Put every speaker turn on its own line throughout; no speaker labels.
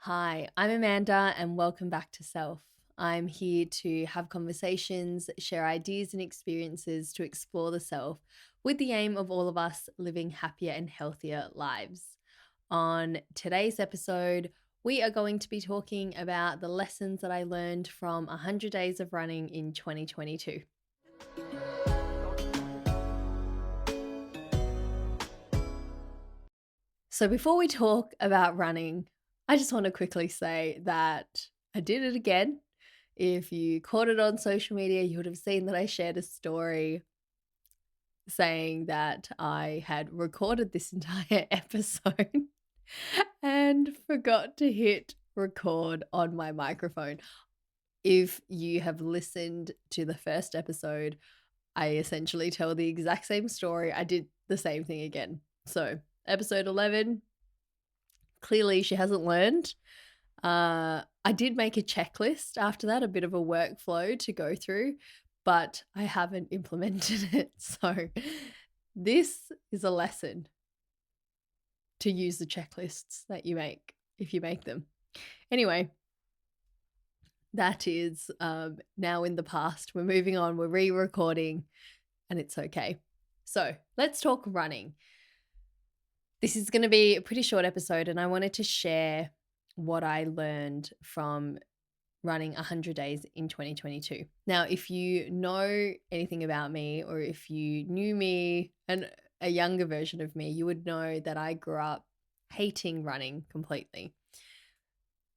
Hi, I'm Amanda, and welcome back to Self. I'm here to have conversations, share ideas and experiences to explore the self with the aim of all of us living happier and healthier lives. On today's episode, we are going to be talking about the lessons that I learned from 100 days of running in 2022. So, before we talk about running, I just want to quickly say that I did it again. If you caught it on social media, you would have seen that I shared a story saying that I had recorded this entire episode and forgot to hit record on my microphone. If you have listened to the first episode, I essentially tell the exact same story. I did the same thing again. So, episode 11, clearly she hasn't learned. I did make a checklist after that, a bit of a workflow to go through, but I haven't implemented it. So this is a lesson to use the checklists that you make if you make them. Anyway, that is now in the past. We're moving on. We're re-recording and it's okay. So let's talk running. This is going to be a pretty short episode and I wanted to share what I learned from running 100 days in 2022. Now, if you know anything about me or if you knew me and a younger version of me, you would know that I grew up hating running completely.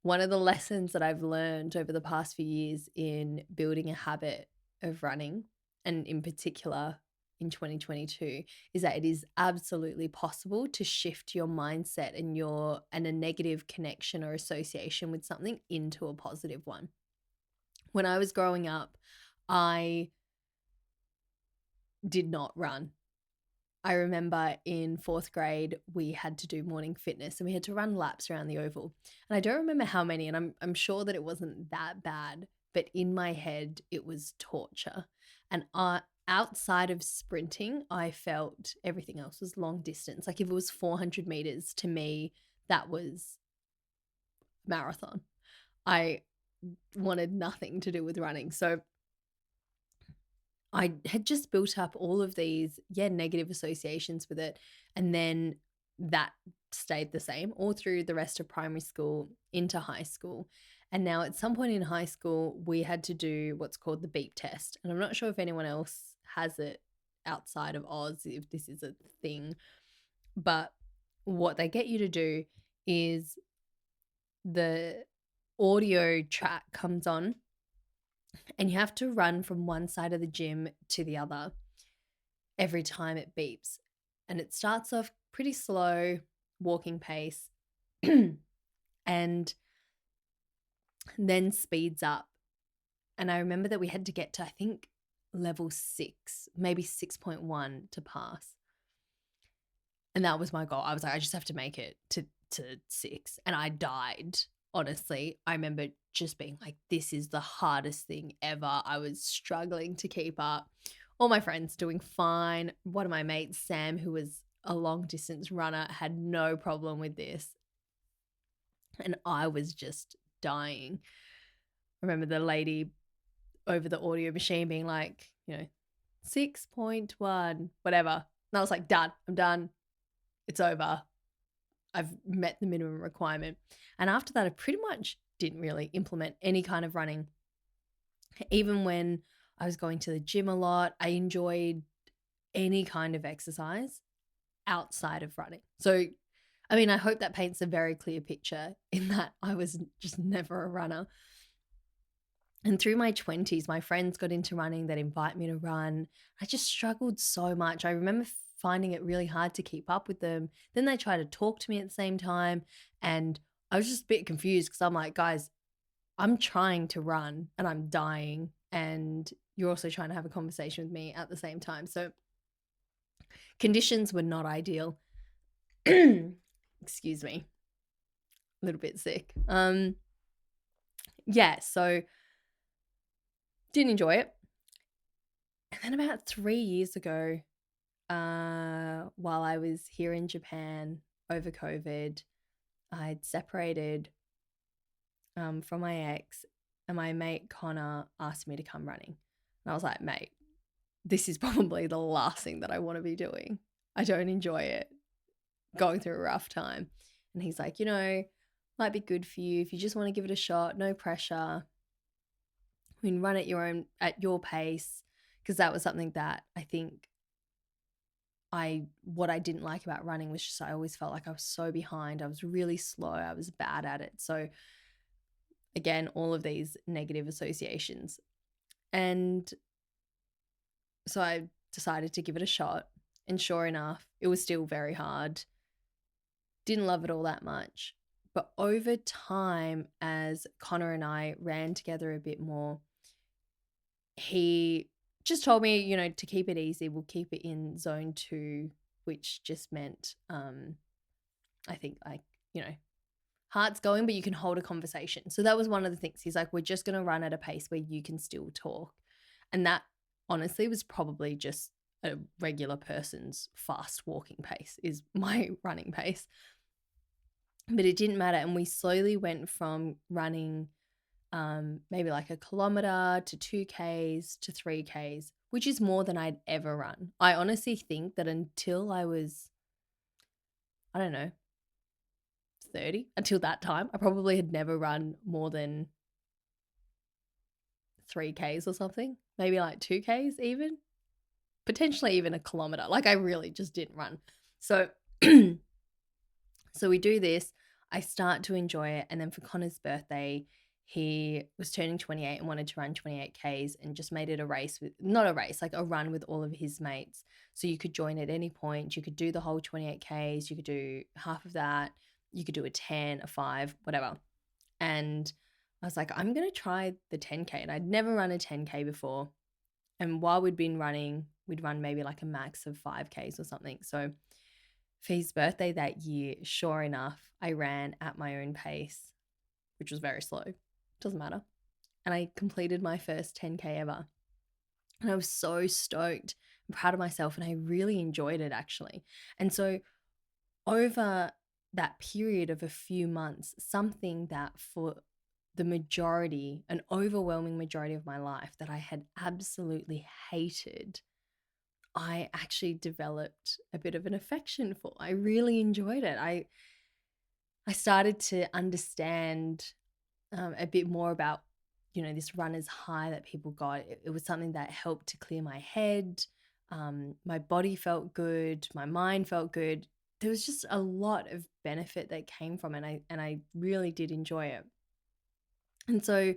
One of the lessons that I've learned over the past few years in building a habit of running, and in particular in 2022, is that it is absolutely possible to shift your mindset and a negative connection or association with something into a positive one. When I was growing up, I did not run. I remember in fourth grade, we had to do morning fitness and we had to run laps around the oval. And I don't remember how many, and I'm sure that it wasn't that bad, but in my head, it was torture. And outside of sprinting, I felt everything else was long distance. Like if it was 400 meters, to me, that was marathon. I wanted nothing to do with running. So I had just built up all of these, negative associations with it. And then that stayed the same all through the rest of primary school into high school. And now at some point in high school, we had to do what's called the beep test. And I'm not sure if anyone else has it outside of Oz, if this is a thing. But what they get you to do is the audio track comes on and you have to run from one side of the gym to the other every time it beeps. And it starts off pretty slow, walking pace, and then speeds up. And I remember that we had to get to, I think, level 6, maybe 6.1 to pass. And that was my goal. I was like, I just have to make it to 6. And I died. Honestly, I remember just being like, this is the hardest thing ever. I was struggling to keep up. All my friends doing fine. One of my mates, Sam, who was a long distance runner, had no problem with this. And I was just dying. I remember the lady over the audio machine being like, 6.1, whatever. And I was like, done. I'm done. It's over. I've met the minimum requirement. And after that, I pretty much didn't really implement any kind of running. Even when I was going to the gym a lot, I enjoyed any kind of exercise outside of running. So, I mean, I hope that paints a very clear picture in that I was just never a runner. And through my 20s, my friends got into running, they'd invite me to run. I just struggled so much. I remember finding it really hard to keep up with them. Then they tried to talk to me at the same time. And I was just a bit confused because I'm like, guys, I'm trying to run and I'm dying. And you're also trying to have a conversation with me at the same time. So conditions were not ideal. Excuse me. A little bit sick. So didn't enjoy it. And then about 3 years ago, while I was here in Japan over COVID, I'd separated from my ex, and my mate Connor asked me to come running. And I was like, mate, this is probably the last thing that I want to be doing. I don't enjoy it, going through a rough time. And he's like, might be good for you if you just want to give it a shot, no pressure. You can run at your pace, because that was something that I think what I didn't like about running was just I always felt like I was so behind. I was really slow. I was bad at it. So again, all of these negative associations. And so I decided to give it a shot. And sure enough, it was still very hard. Didn't love it all that much. But over time, as Connor and I ran together a bit more, he just told me, to keep it easy, we'll keep it in zone 2, which just meant, I think, heart's going, but you can hold a conversation. So that was one of the things. He's like, we're just going to run at a pace where you can still talk. And that honestly was probably just a regular person's fast walking pace, is my running pace. But it didn't matter. And we slowly went from running maybe like a kilometer to 2Ks to 3Ks, which is more than I'd ever run. I honestly think that until I was, I don't know, 30, until that time, I probably had never run more than 3Ks or something, maybe like 2Ks even, potentially even a kilometer. Like I really just didn't run. So, so we do this. I start to enjoy it. And then for Connor's birthday, he was turning 28 and wanted to run 28Ks and just made it a race not a race, like a run with all of his mates. So you could join at any point. You could do the whole 28Ks. You could do half of that. You could do a 10, a 5, whatever. And I was like, I'm going to try the 10K. And I'd never run a 10K before. And while we'd been running, we'd run maybe like a max of 5Ks or something. So for his birthday that year, sure enough, I ran at my own pace, which was very slow. Doesn't matter. And I completed my first 10K ever. And I was so stoked and proud of myself. And I really enjoyed it, actually. And so over that period of a few months, something that for the majority, an overwhelming majority of my life that I had absolutely hated, I actually developed a bit of an affection for. I really enjoyed it. I started to understand a bit more about, this runner's high that people got. It was something that helped to clear my head. My body felt good. My mind felt good. There was just a lot of benefit that came from it, and I really did enjoy it. And so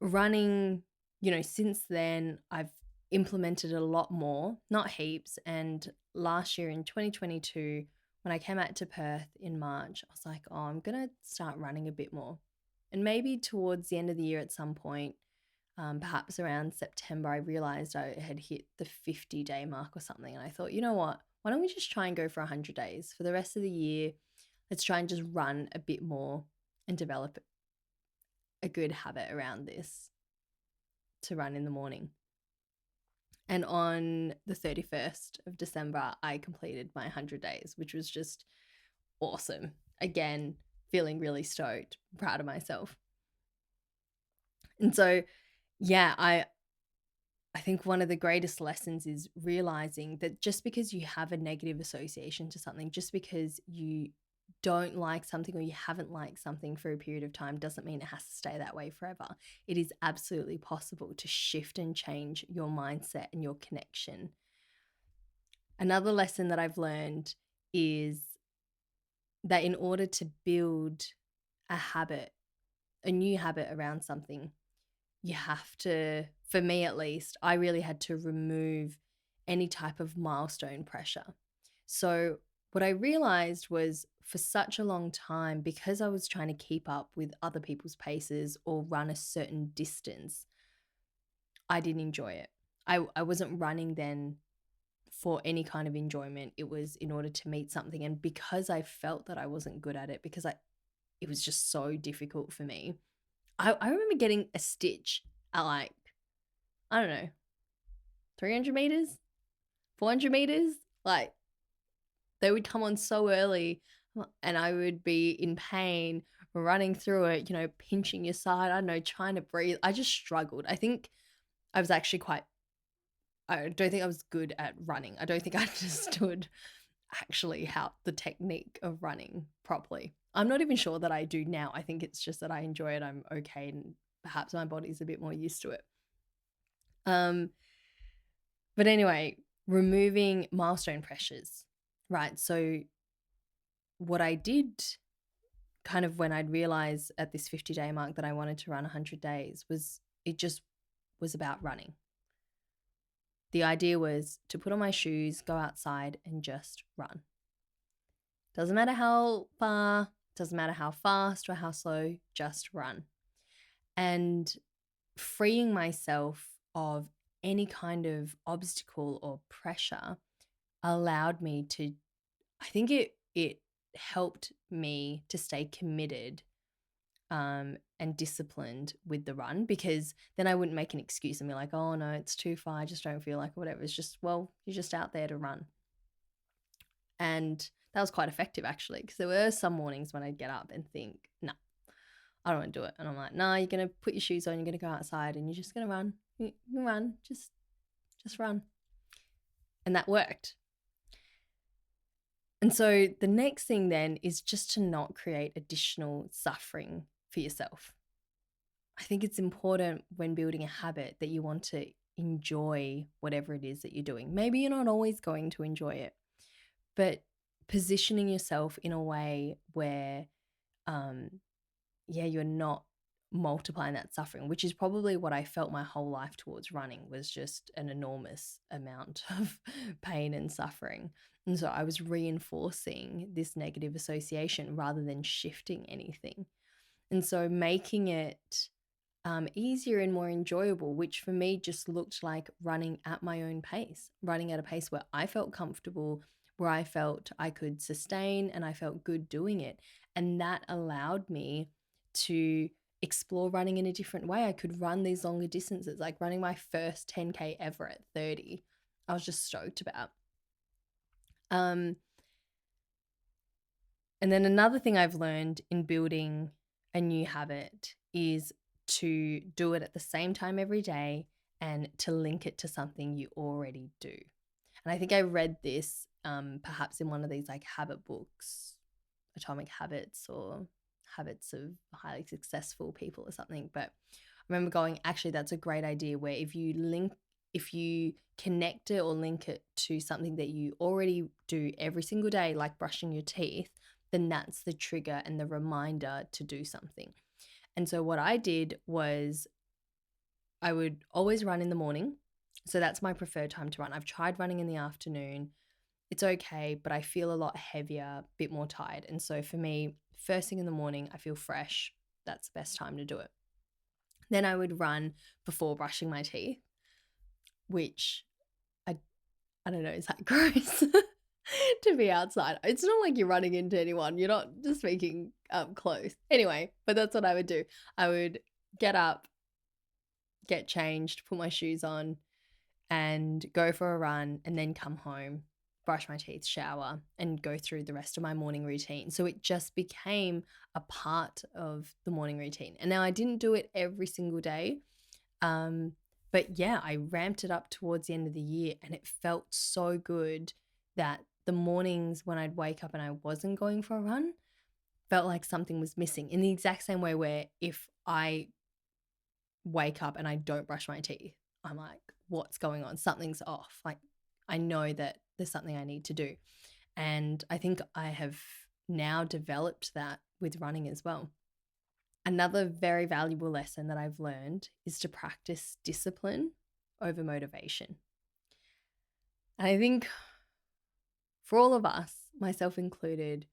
running, since then, I've implemented a lot more, not heaps. And last year in 2022, when I came out to Perth in March, I was like, oh, I'm going to start running a bit more. And maybe towards the end of the year at some point, perhaps around September, I realized I had hit the 50-day mark or something. And I thought, you know what? Why don't we just try and go for 100 days? For the rest of the year, let's try and just run a bit more and develop a good habit around this to run in the morning. And on the 31st of December, I completed my 100 days, which was just awesome. Again, feeling really stoked, proud of myself. And so, yeah, I think one of the greatest lessons is realizing that just because you have a negative association to something, just because you don't like something or you haven't liked something for a period of time doesn't mean it has to stay that way forever. It is absolutely possible to shift and change your mindset and your connection. Another lesson that I've learned is that in order to build a habit, a new habit around something, you have to, for me at least, I really had to remove any type of milestone pressure. So what I realized was for such a long time, because I was trying to keep up with other people's paces or run a certain distance, I didn't enjoy it. I wasn't running then for any kind of enjoyment. It was in order to meet something. And because I felt that I wasn't good at it, because it was just so difficult for me, I remember getting a stitch at like, I don't know, 300 meters, 400 meters. Like, they would come on so early. and I would be in pain, running through it, pinching your side, I don't know, trying to breathe. I just struggled. I think I was actually I don't think I was good at running. I don't think I understood actually how the technique of running properly. I'm not even sure that I do now. I think it's just that I enjoy it. I'm okay, and perhaps my body's a bit more used to it. Um, but anyway, removing milestone pressures, right? So what I did kind of when I'd realized at this 50-day mark that I wanted to run 100 days was it just was about running. The idea was to put on my shoes, go outside and just run. Doesn't matter how far, doesn't matter how fast or how slow, just run. And freeing myself of any kind of obstacle or pressure allowed me to, I think it helped me to stay committed and disciplined with the run, because then I wouldn't make an excuse and be like, oh no, it's too far, I just don't feel like it, whatever. It's just, well, you're just out there to run. And that was quite effective actually, because there were some mornings when I'd get up and think, no, I don't want to do it. And I'm like, no, you're going to put your shoes on, you're going to go outside and you're just going to run. You can run, just run. And that worked. And so the next thing then is just to not create additional suffering for yourself. I think it's important when building a habit that you want to enjoy whatever it is that you're doing. Maybe you're not always going to enjoy it, but positioning yourself in a way where, you're not multiplying that suffering, which is probably what I felt my whole life towards running, was just an enormous amount of pain and suffering. And so I was reinforcing this negative association rather than shifting anything. And so making it easier and more enjoyable, which for me just looked like running at my own pace, running at a pace where I felt comfortable, where I felt I could sustain and I felt good doing it. And that allowed me to explore running in a different way. I could run these longer distances, like running my first 10K ever at 30. I was just stoked about. And then another thing I've learned in building a new habit is to do it at the same time every day and to link it to something you already do. And I think I read this perhaps in one of these like habit books, Atomic Habits or Habits of Highly Successful People or something. But I remember going, actually, that's a great idea, where if you connect it or link it to something that you already do every single day, like brushing your teeth, then that's the trigger and the reminder to do something. And so what I did was I would always run in the morning. So that's my preferred time to run. I've tried running in the afternoon. It's okay, but I feel a lot heavier, a bit more tired. And so for me, first thing in the morning, I feel fresh. That's the best time to do it. Then I would run before brushing my teeth, which I don't know, is that gross? To be outside. It's not like you're running into anyone. You're not just speaking close. Anyway, but that's what I would do. I would get up, get changed, put my shoes on and go for a run, and then come home, brush my teeth, shower, and go through the rest of my morning routine. So it just became a part of the morning routine. And now I didn't do it every single day. But yeah, I ramped it up towards the end of the year, and it felt so good that the mornings when I'd wake up and I wasn't going for a run felt like something was missing, in the exact same way where if I wake up and I don't brush my teeth, I'm like, what's going on? Something's off. Like, I know that there's something I need to do. And I think I have now developed that with running as well. Another very valuable lesson that I've learned is to practice discipline over motivation. And I think for all of us, myself included,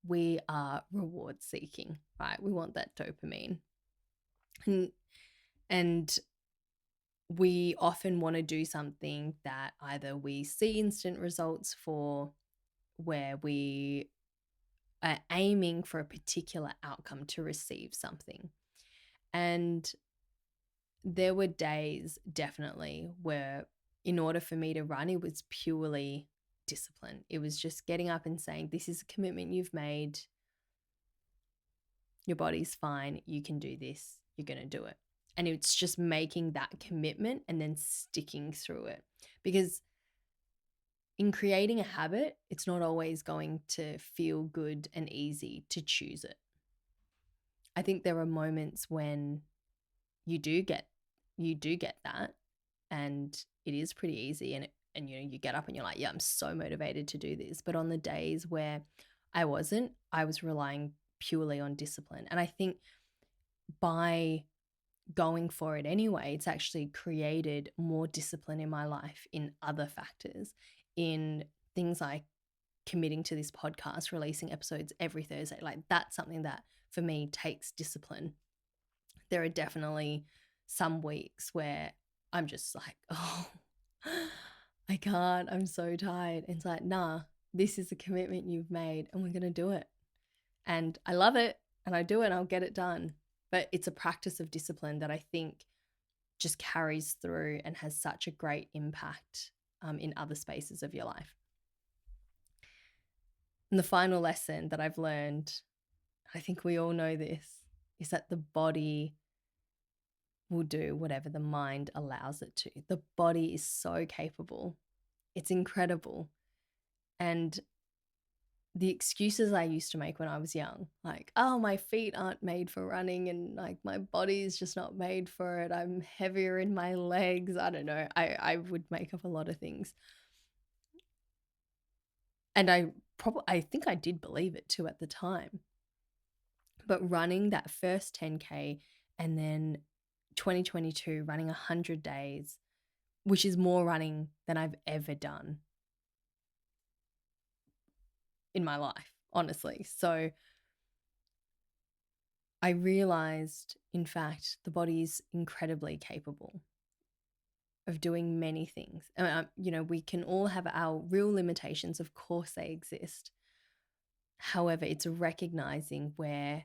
we are reward seeking, right? We want that dopamine. And we often want to do something that either we see instant results for, where we are aiming for a particular outcome to receive something. And there were days definitely where in order for me to run, it was purely discipline. It was just getting up and saying, this is a commitment you've made. Your body's fine. You can do this. You're going to do it. And it's just making that commitment and then sticking through it. Because in creating a habit, it's not always going to feel good and easy to choose it. I think there are moments when you do get that, and it is pretty easy, and you get up and you're like, yeah, I'm so motivated to do this. But on the days where I wasn't, I was relying purely on discipline. And I think by going for it anyway, it's actually created more discipline in my life in other factors, in things like committing to this podcast, releasing episodes every Thursday. Like, that's something that for me takes discipline. There are definitely some weeks where I'm just like, oh, I can't, I'm so tired. And it's like, nah, this is a commitment you've made and we're going to do it. And I love it and I do it and I'll get it done. But it's a practice of discipline that I think just carries through and has such a great impact in other spaces of your life. And the final lesson that I've learned, I think we all know this, is that the body will do whatever the mind allows it to. The body is so capable. It's incredible. And the excuses I used to make when I was young, like, oh, my feet aren't made for running and like my body is just not made for it. I'm heavier in my legs. I don't know. I would make up a lot of things. And I think I did believe it too at the time. But running that first 10K and then 2022 running 100 days, which is more running than I've ever done in my life, honestly. So I realized, in fact, the body is incredibly capable of doing many things. We can all have our real limitations. Of course, they exist. However, it's recognizing where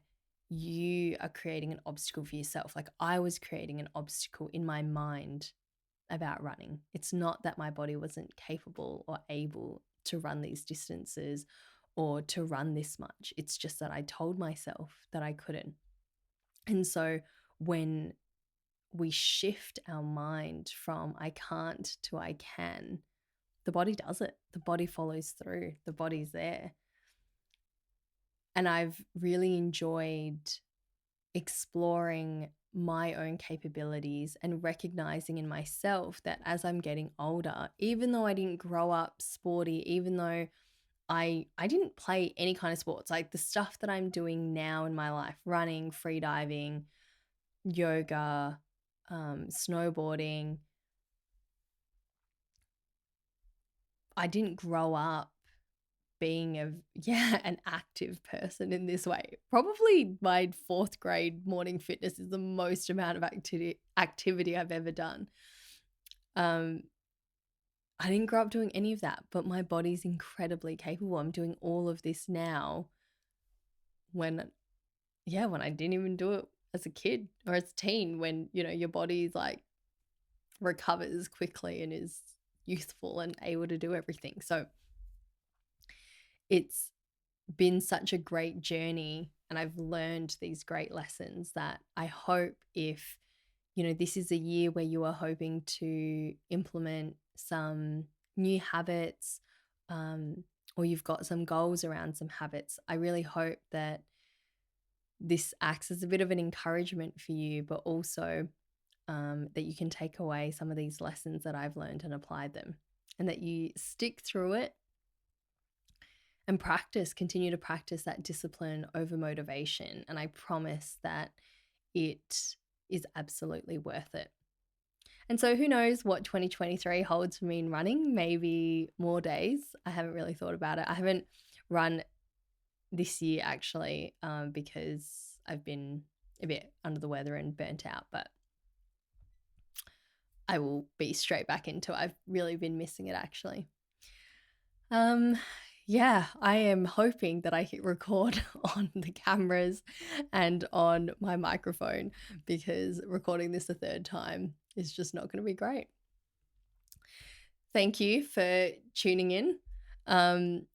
you are creating an obstacle for yourself. Like, I was creating an obstacle in my mind about running. It's not that my body wasn't capable or able to run these distances or to run this much. It's just that I told myself that I couldn't. And so when we shift our mind from I can't to I can, the body does it. The body follows through. The body's there. And I've really enjoyed exploring my own capabilities and recognizing in myself that as I'm getting older, even though I didn't grow up sporty, even though I didn't play any kind of sports, like the stuff that I'm doing now in my life, running, free diving, yoga, snowboarding, I didn't grow up being an active person in this way. Probably my 4th grade morning fitness is the most amount of activity I've ever done. I didn't grow up doing any of that, but my body's incredibly capable. I'm doing all of this now when I didn't even do it as a kid or as a teen, when, your body's like recovers quickly and is youthful and able to do everything. So it's been such a great journey, and I've learned these great lessons that I hope, if this is a year where you are hoping to implement some new habits, or you've got some goals around some habits, I really hope that this acts as a bit of an encouragement for you, but also that you can take away some of these lessons that I've learned and apply them, and that you stick through it and continue to practice that discipline over motivation. And I promise that it is absolutely worth it. And so who knows what 2023 holds for me in running, maybe more days. I haven't really thought about it. I haven't run this year actually, because I've been a bit under the weather and burnt out, but I will be straight back into it. I've really been missing it actually. I am hoping that I hit record on the cameras and on my microphone, because recording this a 3rd time is just not going to be great. Thank you for tuning in. Um,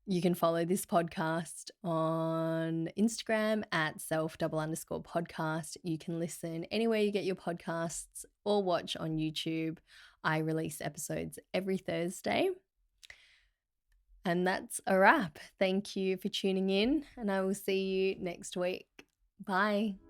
you can follow this podcast on Instagram at self_podcast. You can listen anywhere you get your podcasts or watch on YouTube. I release episodes every Thursday. And that's a wrap. Thank you for tuning in, and I will see you next week. Bye.